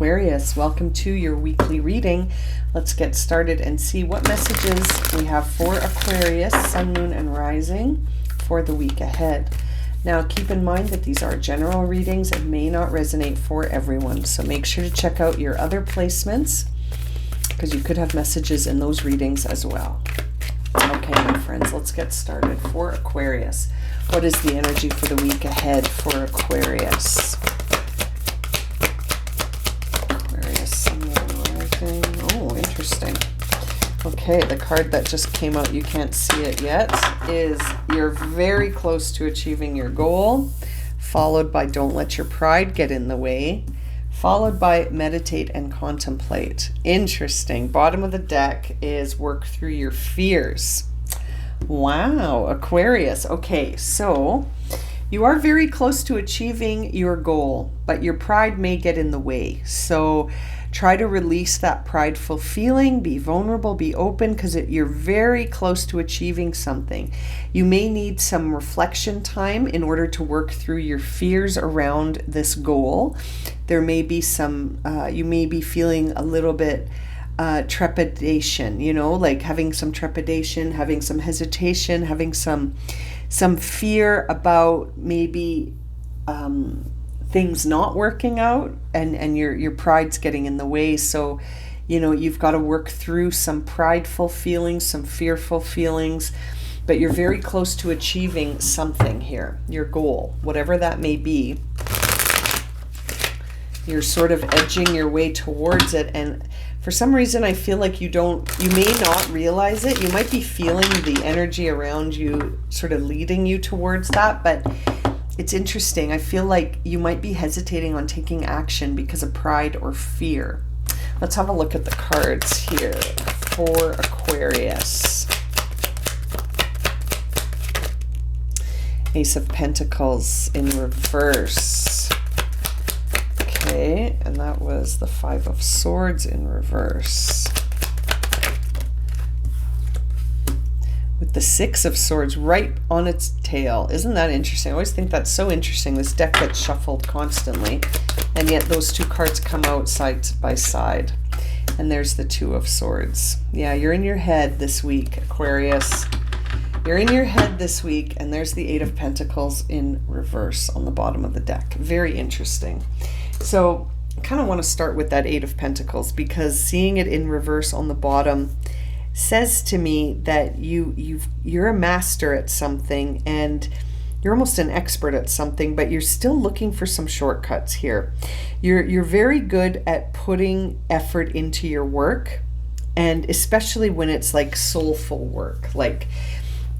Aquarius, welcome to your weekly reading. Let's get started and see what messages we have for Aquarius, Sun, Moon, and Rising for the week ahead. Now, keep in mind that these are general readings and may not resonate for everyone, so make sure to check out your other placements because you could have messages in those readings as well. Okay, my friends, let's get started. For Aquarius, what is the energy for the week ahead for Aquarius? Oh, interesting. Okay, the card that just came out, you can't see it yet, is you're very close to achieving your goal, followed by don't let your pride get in the way, followed by meditate and contemplate. Interesting. Bottom of the deck is work through your fears. Wow, Aquarius. Okay, so you are very close to achieving your goal, but your pride may get in the way. So try to release that prideful feeling, be vulnerable, be open, because you're very close to achieving something. You may need some reflection time in order to work through your fears around this goal. There may be some, you may be feeling a little bit trepidation, like having some trepidation, having some hesitation, having some fear about maybe things not working out, and your pride's getting in the way. So you've got to work through some prideful feelings, some fearful feelings, but you're very close to achieving something here, your goal, whatever that may be. You're sort of edging your way towards it, and for some reason I feel like you may not realize it. You might be feeling the energy around you sort of leading you towards that, but it's interesting. I feel like you might be hesitating on taking action because of pride or fear. Let's have a look at the cards here for Aquarius. Ace of Pentacles in reverse. Okay, and that was the Five of Swords in reverse. With the Six of Swords right on its tail. Isn't that interesting? I always think that's so interesting. This deck gets shuffled constantly, and yet those two cards come out side by side. And there's the Two of Swords. Yeah, you're in your head this week, Aquarius. You're in your head this week, and there's the Eight of Pentacles in reverse on the bottom of the deck. Very interesting. So I kind of want to start with that Eight of Pentacles, because seeing it in reverse on the bottom says to me that you're a master at something, and you're almost an expert at something, but you're still looking for some shortcuts here. You're very good at putting effort into your work, and especially when it's like soulful work. Like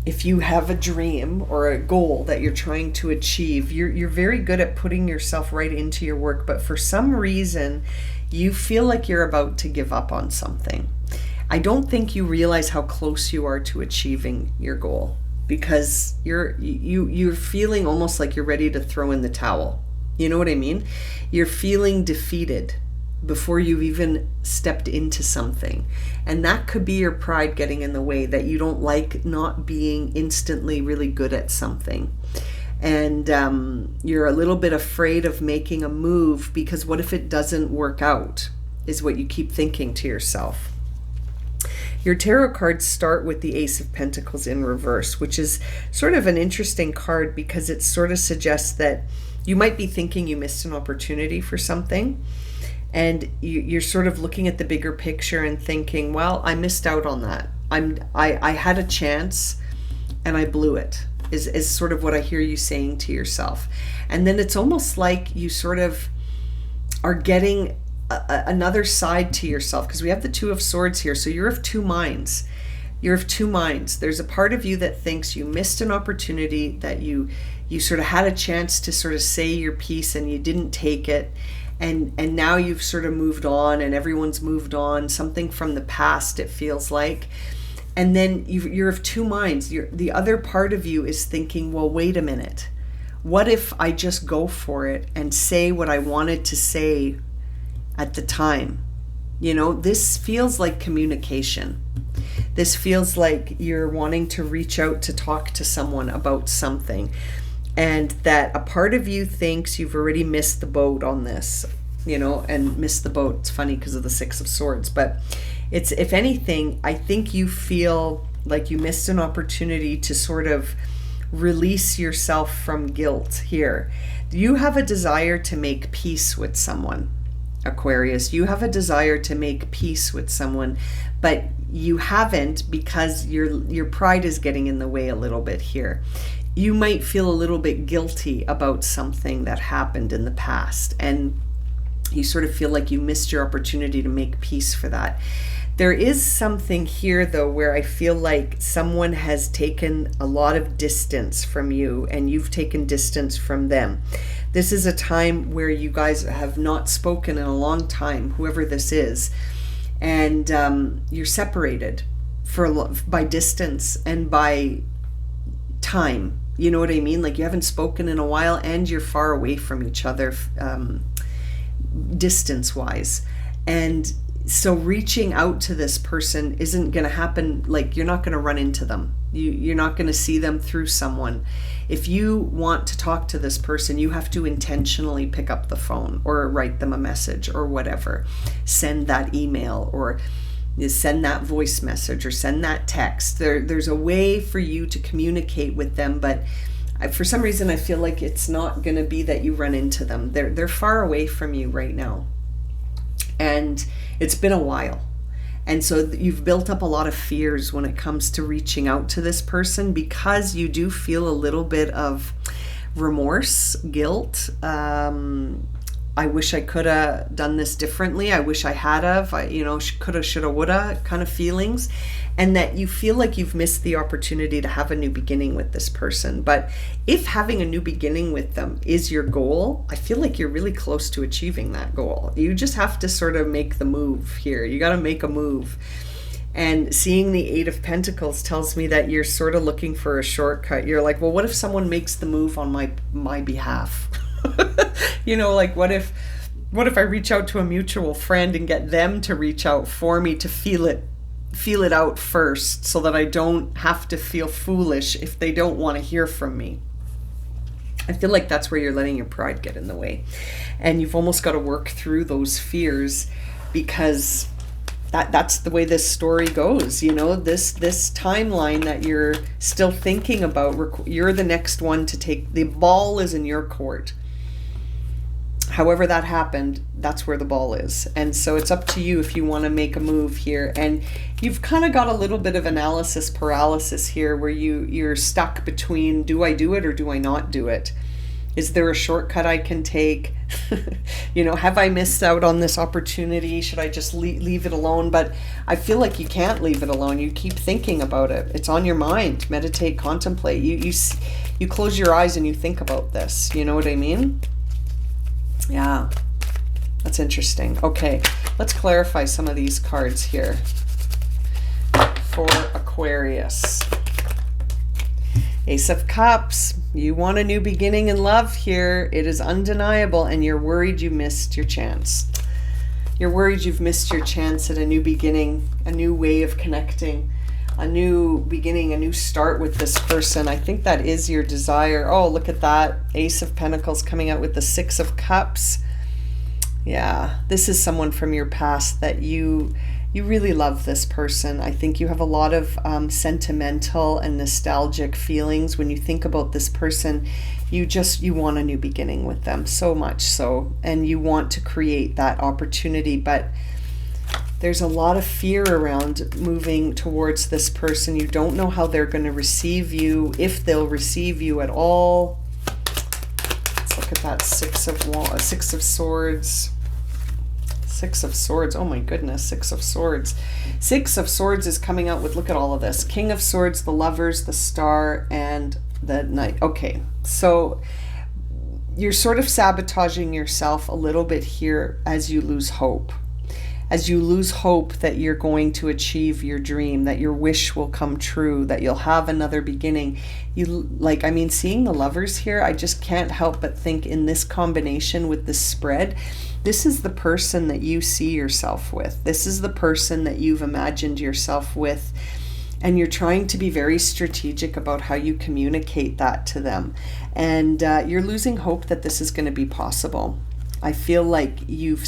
if you have a dream or a goal that you're trying to achieve, you're very good at putting yourself right into your work, but for some reason you feel like you're about to give up on something. I don't think you realize how close you are to achieving your goal, because you're feeling almost like you're ready to throw in the towel. You know what I mean? You're feeling defeated before you've even stepped into something. And that could be your pride getting in the way, that you don't like not being instantly really good at something. And you're a little bit afraid of making a move, because what if it doesn't work out, is what you keep thinking to yourself. Your tarot cards start with the Ace of Pentacles in reverse, which is sort of an interesting card, because it sort of suggests that you might be thinking you missed an opportunity for something, and you're sort of looking at the bigger picture and thinking, well, I missed out on that. I had a chance and I blew it, is sort of what I hear you saying to yourself. And then it's almost like you sort of are getting another side to yourself, because we have the Two of Swords here. So you're of two minds. You're of two minds. There's a part of you that thinks you missed an opportunity, that you sort of had a chance to sort of say your piece and you didn't take it. And now you've sort of moved on, and everyone's moved on, something from the past, it feels like. And then you're of two minds. The other part of you is thinking, well, wait a minute. What if I just go for it and say what I wanted to say at the time? This feels like communication. This feels like you're wanting to reach out to talk to someone about something. and that a part of you thinks you've already missed the boat on this. and missed the boat. It's funny because of the Six of Swords, but it's, if anything, I think you feel like you missed an opportunity to sort of release yourself from guilt here. You have a desire to make peace with someone, Aquarius. You have a desire to make peace with someone, but you haven't, because your pride is getting in the way a little bit here. You might feel a little bit guilty about something that happened in the past, and you sort of feel like you missed your opportunity to make peace for that. There is something here, though, where I feel like someone has taken a lot of distance from you and you've taken distance from them. This is a time where you guys have not spoken in a long time, whoever this is, and you're separated by distance and by time. You know what I mean? Like, you haven't spoken in a while and you're far away from each other distance-wise. And so reaching out to this person isn't going to happen. Like, you're not going to run into them. You're not going to see them through someone. If you want to talk to this person, you have to intentionally pick up the phone or write them a message or whatever. Send that email or send that voice message or send that text. There's a way for you to communicate with them, but for some reason I feel like it's not going to be that you run into them. They're far away from you right now. And it's been a while. And so you've built up a lot of fears when it comes to reaching out to this person, because you do feel a little bit of remorse, guilt. I wish I could have done this differently. I wish I had have, coulda, shoulda, woulda kind of feelings. And that you feel like you've missed the opportunity to have a new beginning with this person. But if having a new beginning with them is your goal, I feel like you're really close to achieving that goal. You just have to sort of make the move here. You got to make a move. And seeing the Eight of Pentacles tells me that you're sort of looking for a shortcut. You're like, well, what if someone makes the move on my behalf? Like, what if I reach out to a mutual friend and get them to reach out for me to feel it out first, so that I don't have to feel foolish if they don't want to hear from me. I feel like that's where you're letting your pride get in the way. And you've almost got to work through those fears, because that's the way this story goes. This timeline that you're still thinking about, you're the next one to take. The ball is in your court. However that happened, that's where the ball is. And so it's up to you if you want to make a move here. And you've kind of got a little bit of analysis paralysis here, where you're stuck between, do I do it or do I not do it? Is there a shortcut I can take? Have I missed out on this opportunity? Should I just leave it alone? But I feel like you can't leave it alone. You keep thinking about it. It's on your mind. Meditate, contemplate. You close your eyes and you think about this. You know what I mean? Yeah, that's interesting. Okay, let's clarify some of these cards here for Aquarius. Ace of Cups. You want a new beginning in love here. It is undeniable, and you're worried you missed your chance. You're worried you've missed your chance at a new beginning, a new way of connecting, a new beginning, a new start with this person. I think that is your desire. Oh, look at that. Ace of Pentacles coming out with the Six of Cups. Yeah, this is someone from your past that you really love this person. I think you have a lot of sentimental and nostalgic feelings when you think about this person. You want a new beginning with them, so much so. And you want to create that opportunity, but there's a lot of fear around moving towards this person. You don't know how they're going to receive you, if they'll receive you at all. Let's look at that Six of Swords. Six of Swords. Oh my goodness, Six of Swords. Six of Swords is coming out with, look at all of this. King of Swords, the Lovers, the Star, and the Knight. Okay, so you're sort of sabotaging yourself a little bit here as you lose hope. As you lose hope that you're going to achieve your dream, that your wish will come true, that you'll have another beginning. Seeing the Lovers here, I just can't help but think, in this combination with this spread, this is the person that you see yourself with. This is the person that you've imagined yourself with. And you're trying to be very strategic about how you communicate that to them. And you're losing hope that this is going to be possible. I feel like you've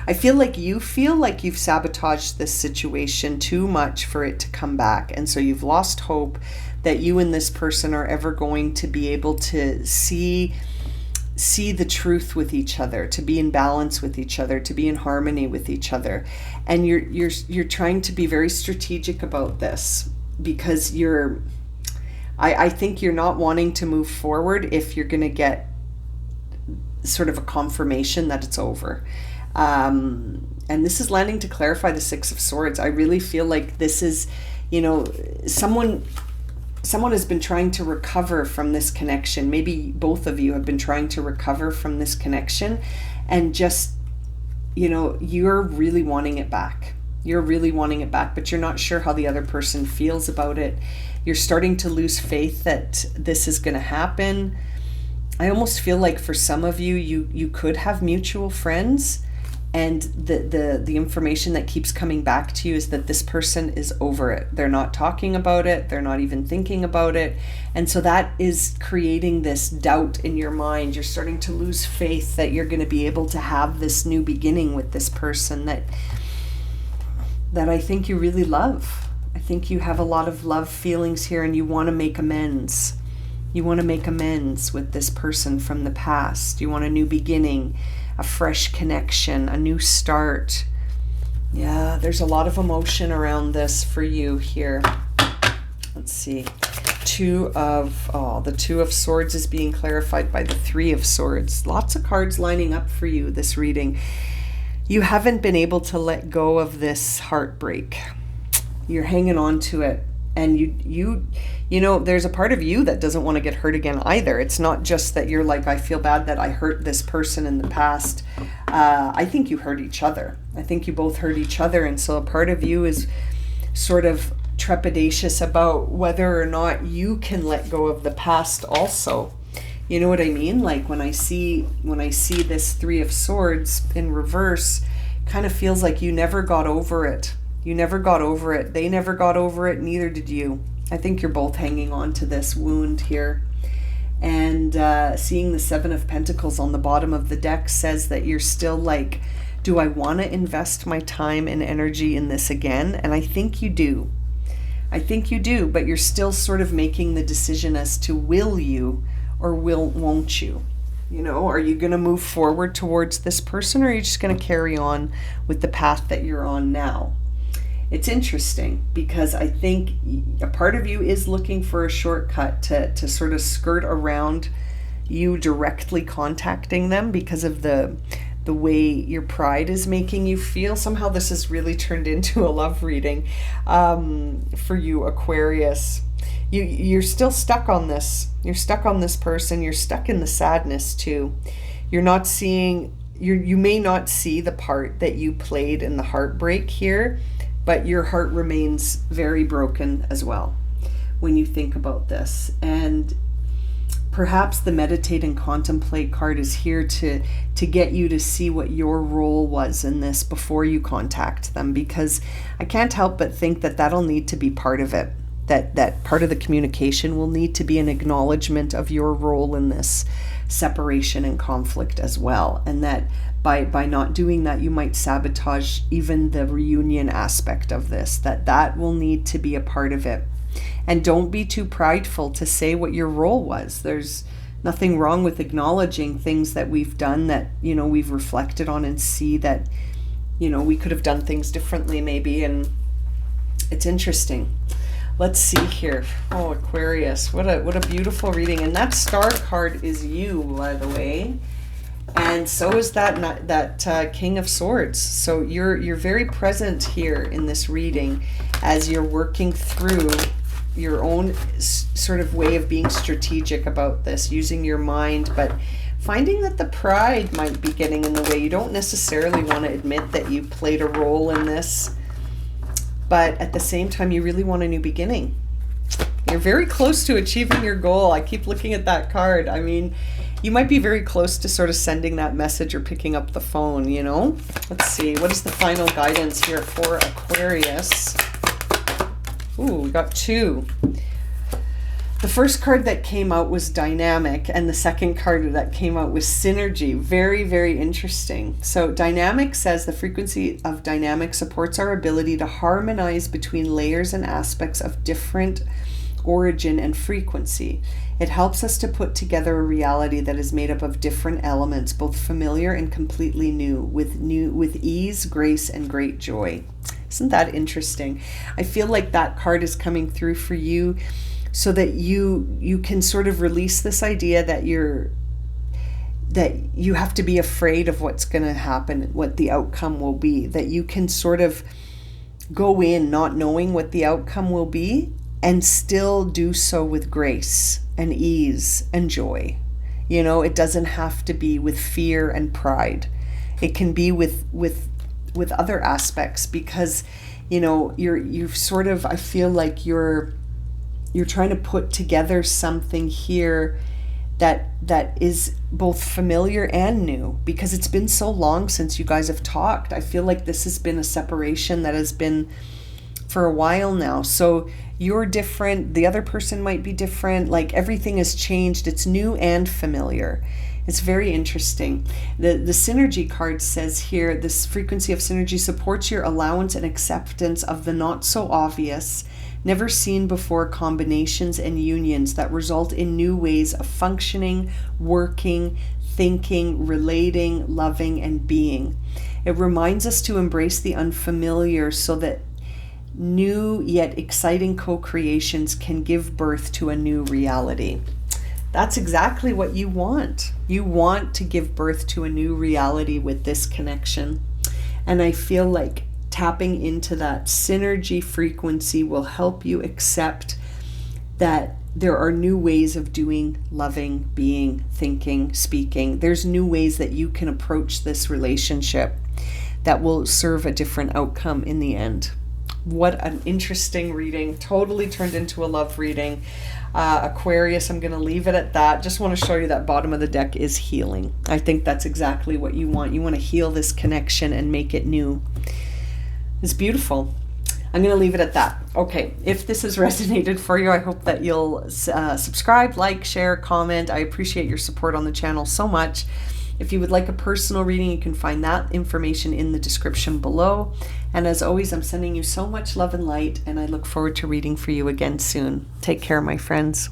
I feel like you've sabotaged this situation too much for it to come back, and so you've lost hope that you and this person are ever going to be able to see the truth with each other, to be in balance with each other, to be in harmony with each other. And you're trying to be very strategic about this, because I think you're not wanting to move forward if you're going to get sort of a confirmation that it's over. And this is landing to clarify the Six of Swords. I really feel like this is, someone has been trying to recover from this connection. Maybe both of you have been trying to recover from this connection, and just, you're really wanting it back. You're really wanting it back, but you're not sure how the other person feels about it. You're starting to lose faith that this is going to happen. I almost feel like for some of you, you could have mutual friends, and the information that keeps coming back to you is that this person is over it. They're not talking about it. They're not even thinking about it. And so that is creating this doubt in your mind. You're starting to lose faith that you're going to be able to have this new beginning with this person that I think you really love. I think you have a lot of love feelings here, and you want to make amends. You want to make amends with this person from the past. You want a new beginning, a fresh connection, a new start. Yeah, there's a lot of emotion around this for you here. Let's see. The Two of Swords is being clarified by the Three of Swords. Lots of cards lining up for you this reading. You haven't been able to let go of this heartbreak. You're hanging on to it. And you there's a part of you that doesn't want to get hurt again either. It's not just that you're like, I feel bad that I hurt this person in the past. I think you hurt each other. I think you both hurt each other. And so a part of you is sort of trepidatious about whether or not you can let go of the past also. You know what I mean? Like when I see this Three of Swords in reverse, kind of feels like you never got over it. You never got over it. They never got over it. Neither did you. I think you're both hanging on to this wound here. And seeing the Seven of Pentacles on the bottom of the deck says that you're still like, do I want to invest my time and energy in this again? And I think you do. I think you do, but you're still sort of making the decision as to will you or won't you? Are you going to move forward towards this person, or are you just going to carry on with the path that you're on now? It's interesting because I think a part of you is looking for a shortcut to sort of skirt around you directly contacting them because of the way your pride is making you feel. Somehow this has really turned into a love reading for you, Aquarius. You're still stuck on this. You're stuck on this person. You're stuck in the sadness too. You're not seeing, you may not see the part that you played in the heartbreak here, but your heart remains very broken as well when you think about this. And perhaps the meditate and contemplate card is here to get you to see what your role was in this before you contact them, because I can't help but think that that'll need to be part of it. That part of the communication will need to be an acknowledgement of your role in this separation and conflict as well. And that by not doing that, you might sabotage even the reunion aspect of this, that will need to be a part of it. And don't be too prideful to say what your role was. There's nothing wrong with acknowledging things that we've done that, we've reflected on and see that, we could have done things differently maybe. And it's interesting. Let's see here. Oh, Aquarius, what a beautiful reading. And that star card is you, by the way. And so is that King of Swords. So you're very present here in this reading as you're working through your own sort of way of being strategic about this, using your mind, but finding that the pride might be getting in the way. You don't necessarily want to admit that you played a role in this, but at the same time, you really want a new beginning. You're very close to achieving your goal. I keep looking at that card. I mean, you might be very close to sort of sending that message or picking up the phone, Let's see. What is the final guidance here for Aquarius? Ooh, we got two. The first card that came out was dynamic, and the second card that came out was synergy. Very, very interesting. So dynamic says the frequency of dynamic supports our ability to harmonize between layers and aspects of different origin and frequency. It helps us to put together a reality that is made up of different elements, both familiar and completely new, with ease, grace, and great joy. Isn't that interesting? I feel like that card is coming through for you so that you can sort of release this idea that you have to be afraid of what's going to happen, what the outcome will be, that you can sort of go in not knowing what the outcome will be and still do so with grace and ease and joy. You know, it doesn't have to be with fear and pride. It can be with other aspects, because, you know, you've sort of, I feel like you're trying to put together something here that is both familiar and new, because it's been so long since you guys have talked. I feel like this has been a separation that has been for a while now. So you're different, the other person might be different, like everything has changed. It's new and familiar. It's very interesting. The synergy card says here, this frequency of synergy supports your allowance and acceptance of the not so obvious, never seen before combinations and unions that result in new ways of functioning, working, thinking, relating, loving, and being. It reminds us to embrace the unfamiliar so that new yet exciting co-creations can give birth to a new reality. That's exactly what you want. You want to give birth to a new reality with this connection. And I feel like tapping into that synergy frequency will help you accept that there are new ways of doing, loving, being, thinking, speaking. There's new ways that you can approach this relationship that will serve a different outcome in the end. What an interesting reading. Totally turned into a love reading. Aquarius, I'm going to leave it at that. Just want to show you that bottom of the deck is healing. I think that's exactly what you want. You want to heal this connection and make it new. It's beautiful. I'm going to leave it at that. Okay, if this has resonated for you, I hope that you'll subscribe, like, share, comment. I appreciate your support on the channel so much. If you would like a personal reading, you can find that information in the description below. And as always, I'm sending you so much love and light, and I look forward to reading for you again soon. Take care, my friends.